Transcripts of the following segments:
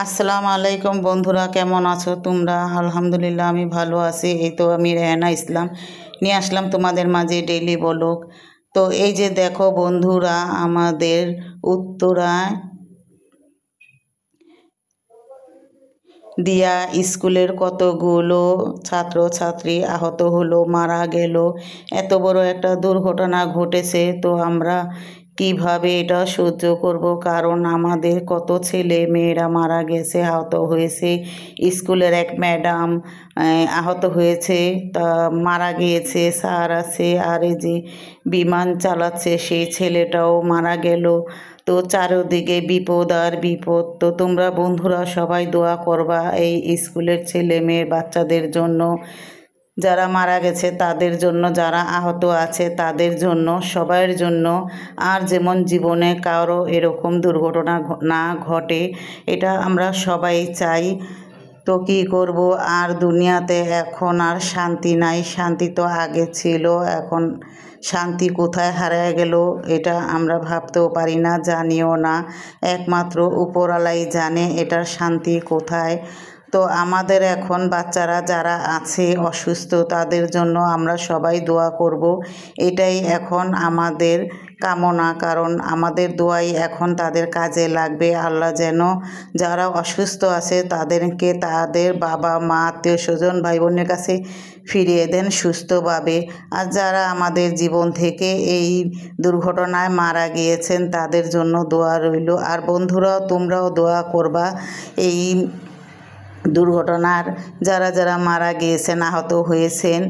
আসসালামু আলাইকুম বন্ধুরা, কেমন আছো তোমরা? আলহামদুলিল্লাহ আমি ভালো আছি। এই তো আমি রেহানা ইসলাম নিয়ে আসলাম তোমাদের মাঝে ডেইলি ব্লগ। তো এই যে দেখো বন্ধুরা, আমাদের উত্তরায় দিয়া স্কুলের কতগুলো ছাত্রছাত্রী আহত হলো, মারা গেল। এত বড় একটা দুর্ঘটনা ঘটেছে, তো আমরা কিভাবে এটা সহ্য করব? কারণ আমাদের কত ছেলে মেয়েরা মারা গেছে, আহত হয়েছে। স্কুলের এক ম্যাডাম আহত হয়েছে, তা মারা গিয়েছে। স্যার আছে, আর এই যে বিমান চালাচ্ছে সেই ছেলেটাও মারা গেল। তো চারিদিকে বিপদ আর বিপদ। তো তোমরা বন্ধুরা সবাই দোয়া করবা এই স্কুলের ছেলে মেয়ের বাচ্চাদের জন্য, যারা মারা গেছে তাদের জন্য, যারা আহত আছে তাদের জন্য, সবার জন্য। আর যেমন জীবনে কারো এরকম দুর্ঘটনা না ঘটে, এটা আমরা সবাই চাই। তো কী করব, আর দুনিয়াতে এখন আর শান্তি নাই। শান্তি তো আগে ছিল, এখন শান্তি কোথায় হারিয়ে গেল এটা আমরা ভাবতেও পারি না, জানিও না। একমাত্র উপরওয়ালাই জানে এটার শান্তি কোথায়। তো আমাদের এখন বাচ্চারা যারা আছে অসুস্থ, তাদের জন্য আমরা সবাই দোয়া করব, এটাই এখন আমাদের কামনা। কারণ আমাদের দোয়াই এখন তাদের কাজে লাগবে। আল্লাহ যেন যারা অসুস্থ আছে তাদেরকে তাদের বাবা মা আত্মীয় স্বজন ভাই বোনের কাছে ফিরিয়ে দেন সুস্থভাবে। আর যারা আমাদের জীবন থেকে এই দুর্ঘটনায় মারা গিয়েছেন তাদের জন্য দোয়া রইল। আর বন্ধুরাও তোমরাও দোয়া করবা এই দুর্ঘটনার যারা যারা মারা গিয়েছেন, আহত হয়েছেন।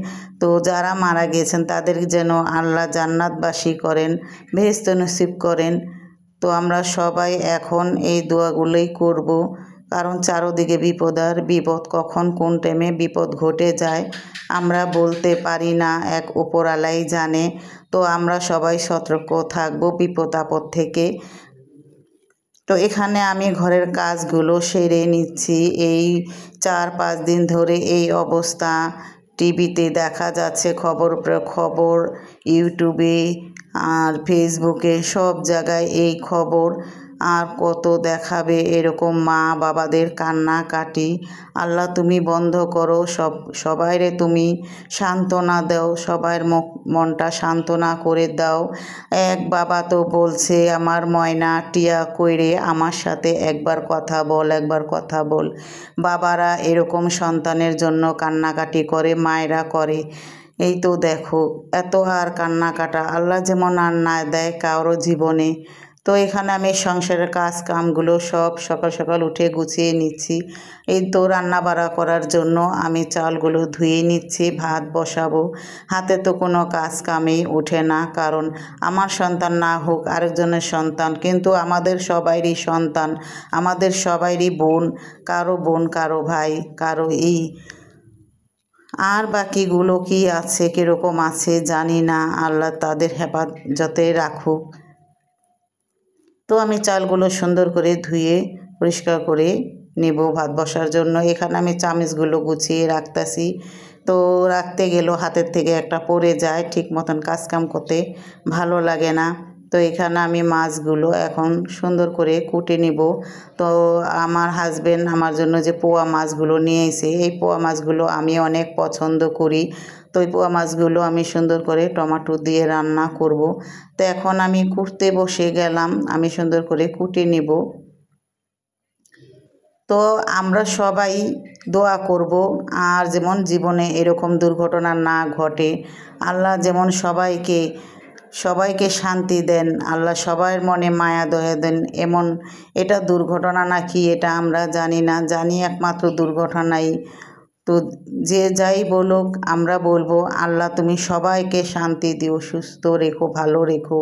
তো যারা মারা গিয়েছেন তাদের যেন আল্লাহ জান্নাতবাসী করেন, বেহেশত নসিব করেন। তো আমরা সবাই এখন এই দোয়াগুলোই করব, কারণ চারদিকে বিপদ আর বিপদ। কখন কোন টাইমে বিপদ ঘটে যায় আমরা বলতে পারি না, এক উপরওয়ালাই জানে। তো আমরা সবাই সতর্ক থাকব বিপদ আপদ থেকে। তো এখানে আমি ঘরের কাজগুলো সেরে নিচ্ছি। এই 4-5 দিন ধরে এই অবস্থা। টিভিতে দেখা যাচ্ছে খবর খবর, ইউটিউবে আর ফেসবুকে সব জায়গায় এই খবর। আর কত দেখাবে এরকম মা বাবাদের কান্নাকাটি। আল্লাহ তুমি বন্ধ করো, সবাইরে তুমি সান্ত্বনা দাও, সবার মনটা সান্ত্বনা করে দাও। এক বাবা তো বলছে, আমার ময়না টিয়া কইরে আমার সাথে একবার কথা বল, একবার কথা বল। বাবারা এরকম সন্তানের জন্য কান্নাকাটি করে, মায়েরা করে। এই তো দেখো এত আর কান্নাকাটা, আল্লাহ যেমন আর না দেয় কারো জীবনে। তো এখানে আমি সংসারের কাজ কামগুলো সব সকাল সকাল উঠে গুছিয়ে নিচ্ছি। এই তো রান্না বাড়া করার জন্য আমি চালগুলো ধুয়ে নিচ্ছি, ভাত বসাবো। হাতে তো কোনো কাজ কামই ওঠে না, কারণ আমার সন্তান না হোক আরেকজনের সন্তান, কিন্তু আমাদের সবাইরই সন্তান, আমাদের সবাইরই বোন কারো ভাই কারো এই। আর বাকিগুলো কি আছে কীরকম আছে জানি না, আল্লাহ তাদের হেফাজতে রাখুক। তো আমি চালগুলো সুন্দর করে ধুয়ে পরিষ্কার করে নেব ভাত বসার জন্য। এখানে আমি চামচগুলো গুছিয়ে রাখতেছি। তো রাখতে গেলেও হাতের থেকে একটা পড়ে যায়, ঠিক মতন কাজকাম করতে ভালো লাগে না। তো এখানে আমি মাছগুলো এখন সুন্দর করে কুটে নিব। তো আমার হাজবেন্ড আমার জন্য যে পোয়া মাছগুলো নিয়ে এসে, এই পোয়া মাছগুলো আমি অনেক পছন্দ করি। তো এই পোয়া মাছগুলো আমি সুন্দর করে টমেটো দিয়ে রান্না করব। তো এখন আমি কুটতে বসে গেলাম, আমি সুন্দর করে কুটে নিব। তো আমরা সবাই দোয়া করব আর যেমন জীবনে এরকম দুর্ঘটনা না ঘটে। আল্লাহ যেমন সবাইকে শান্তি দেন, আল্লাহ সবার মনে মায়া দয়া দেন। এমন এটা দুর্ঘটনা নাকি এটা আমরা জানি না, জানি একমাত্র দুর্ঘটনাই। তো যে যাই বলুক আমরা বলবো, আল্লাহ তুমি সবাইকে শান্তি দিও, সুস্থ রেখো, ভালো রেখো।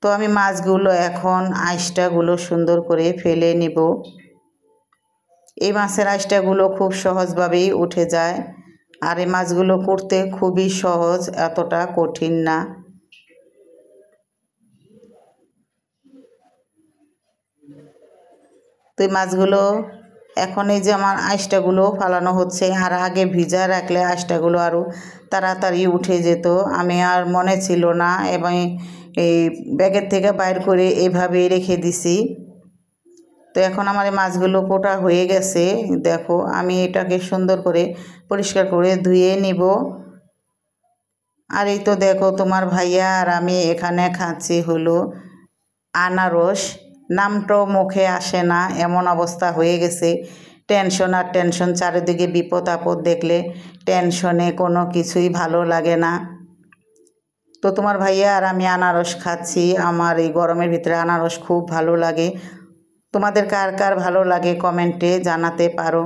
তো আমি মাছগুলো এখন আঁশটাগুলো সুন্দর করে ফেলে নিব। এই মাছের আঁশটাগুলো খুব সহজভাবেই উঠে যায়, আর এই মাছগুলো করতে খুবই সহজ, এতটা কঠিন না। তো এই মাছগুলো এখন এই যে আমার আঁশটাগুলো ফালানো হচ্ছে, আর আগে ভিজা রাখলে আঁশটাগুলো আরও তাড়াতাড়ি উঠে যেত। আমি আর মনে ছিল না, এবং এই ব্যাগের থেকে বাইর করে এভাবে রেখে দিছি। তো এখন আমার এই মাছগুলো কোটা হয়ে গেছে। দেখো আমি এটাকে সুন্দর করে পরিষ্কার করে ধুয়ে নিব। আর এই তো দেখো তোমার ভাইয়া আর আমি এখানে খাচ্ছি হলো আনারস। নামটাও মুখে আসে না, এমন অবস্থা হয়ে গেছে। টেনশন আর টেনশন, চারিদিকে বিপদ আপদ দেখলে টেনশনে কোনো কিছুই ভালো লাগে না। তো তোমার ভাইয়া আর আমি আনারস খাচ্ছি। আমার এই গরমের ভিতরে আনারস খুব ভালো লাগে। তোমাদের কার কার ভালো লাগে কমেন্টে জানাতে পারো।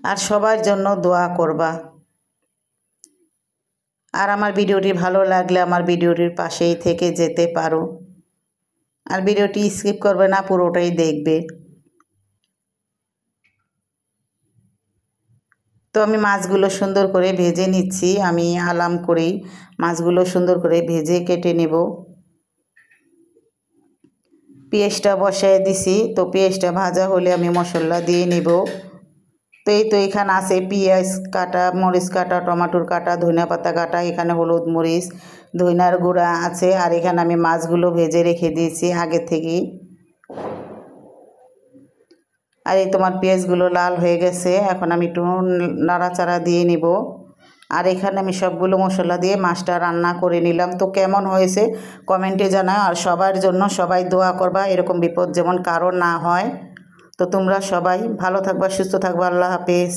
আর সবার জন্য দোয়া করবা। আর আমার ভিডিওটি ভালো লাগলে আমার ভিডিওটির পাশেই থেকে যেতে পারো। আর ভিডিওটি স্কিপ করবে না, পুরোটাই দেখবে। তো আমি মাছগুলো সুন্দর করে ভেজে নিচ্ছি। আমি আলাম করেই মাছগুলো সুন্দর করে ভেজে কেটে নেব। পেঁয়াজটা বসায় দিছি। তো পেঁয়াজটা ভাজা হলে আমি মশলা দিয়ে নিব। তো এই তো এখানে আছে পেঁয়াজ কাটা, মরিচ কাটা, টমেটোর কাটা, ধনিয়া পাতা কাটা, এখানে হলুদ মরিচ ধনিয়ার গুঁড়া আছে। আর এখানে আমি মাছগুলো ভেজে রেখে দিয়েছি আগে থেকেই। আর এই তোমার পেঁয়াজগুলো লাল হয়ে গেছে, এখন আমি একটু নাড়াচাড়া দিয়ে নিব। আর এখানে আমি সবগুলো মশলা দিয়ে মাছটা রান্না করে নিলাম। তো কেমন হয়েছে কমেন্টে জানাও। আর সবার জন্য সবাই দোয়া করবা, এরকম বিপদ যেমন কারো না হয়। তো তোমরা সবাই ভালো থাকবা, সুস্থ থাকবা। আল্লাহ হাফেজ।